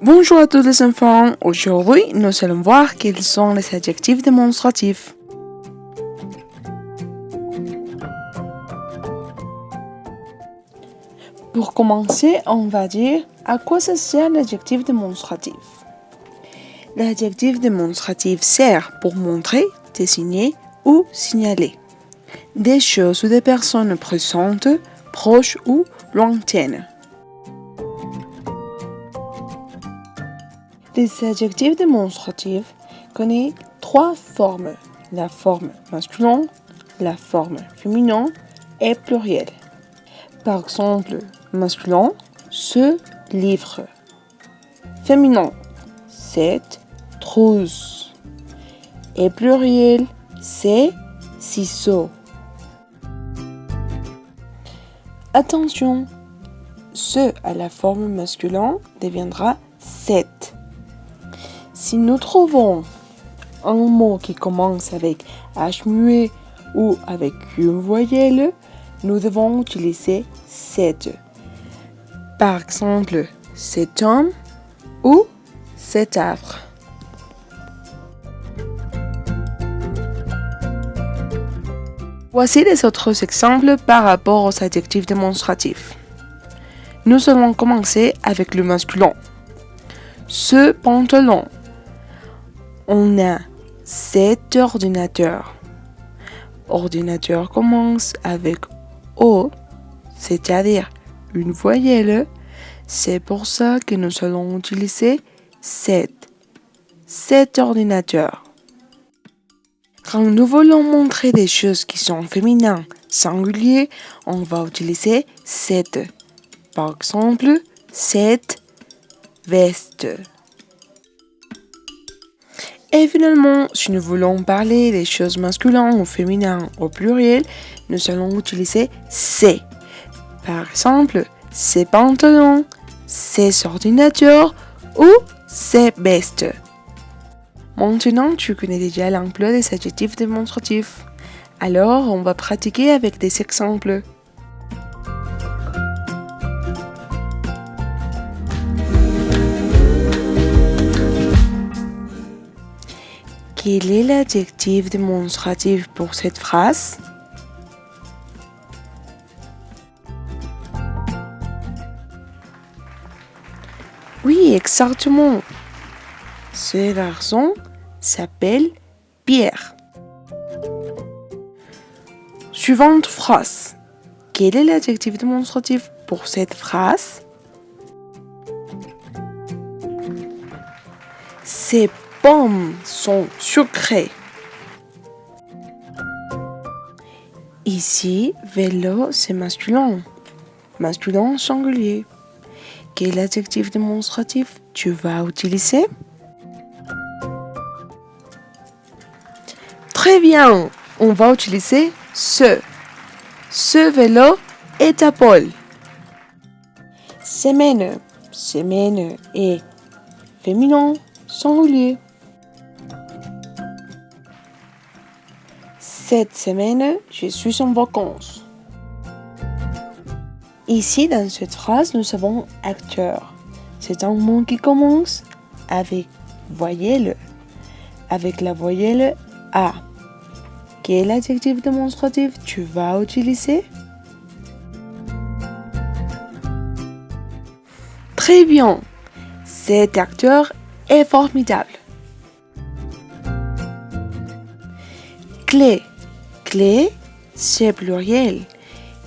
Bonjour à tous les enfants. Aujourd'hui, nous allons voir quels sont les adjectifs démonstratifs. Pour commencer, on va dire à quoi ça sert l'adjectif démonstratif. L'adjectif démonstratif sert pour montrer, désigner ou signaler des choses ou des personnes présentes, proches ou lointaines. Les adjectifs démonstratifs connaissent trois formes, la forme masculine, la forme féminine et pluriel. Par exemple, masculin, se livre. Féminin, cette trousse. Et pluriel, c'est ciseaux. Attention, ce à la forme masculine deviendra cette. Si nous trouvons un mot qui commence avec H muet ou avec une voyelle, nous devons utiliser cette. Par exemple, cet homme ou cet arbre. Voici les autres exemples par rapport aux adjectifs démonstratifs. Nous allons commencer avec le masculin. Ce pantalon. On a cet ordinateur. Ordinateur commence avec O, c'est-à-dire une voyelle. C'est pour ça que nous allons utiliser cet ordinateur. Quand nous voulons montrer des choses qui sont féminines, singuliers, on va utiliser cette. Par exemple, cette veste. Et finalement, si nous voulons parler des choses masculines ou féminines au pluriel, nous allons utiliser ces. Par exemple, ces pantalons, ces ordinateurs ou ces vestes. Maintenant, tu connais déjà l'emploi des adjectifs démonstratifs. Alors, on va pratiquer avec des exemples. Quel est l'adjectif démonstratif pour cette phrase? Oui, exactement. Ce garçon s'appelle Pierre. Suivante phrase. Quel est l'adjectif démonstratif pour cette phrase? Ces pommes sont sucrées. Ici, vélo, c'est masculin. Masculin singulier. Quel adjectif démonstratif tu vas utiliser? Très bien, on va utiliser ce. Ce vélo est à Paul. Semaine. Semaine est féminin singulier. Cette semaine, je suis en vacances. Ici, dans cette phrase, nous avons acteur. C'est un mot qui commence avec voyelle, avec la voyelle A. Quel adjectif démonstratif tu vas utiliser? Très bien, cet acteur est formidable. Clé. Clé, c'est pluriel.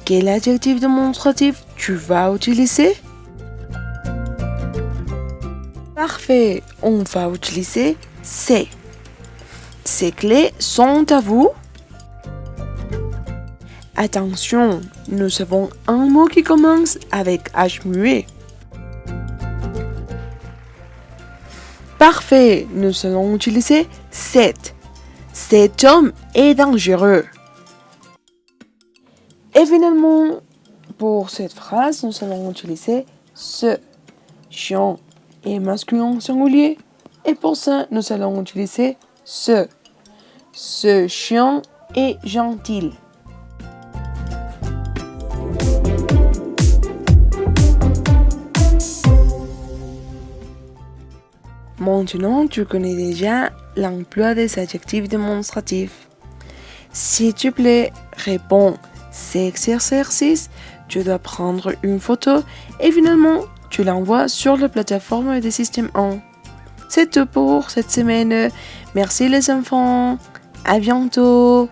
Quel adjectif démonstratif tu vas utiliser? Parfait, on va utiliser c'est. Ces clés sont à vous. Attention, nous avons un mot qui commence avec H muet. Parfait, nous allons utiliser cette. Cet homme est dangereux. Et finalement, pour cette phrase, nous allons utiliser ce. Chien est masculin singulier. Et pour ça, nous allons utiliser ce. Ce chien est gentil. Maintenant, tu connais déjà l'emploi des adjectifs démonstratifs. S'il te plaît, réponds cet exercice. Tu dois prendre une photo et finalement, tu l'envoies sur la plateforme des systèmes 1. C'est tout pour cette semaine. Merci les enfants. À bientôt.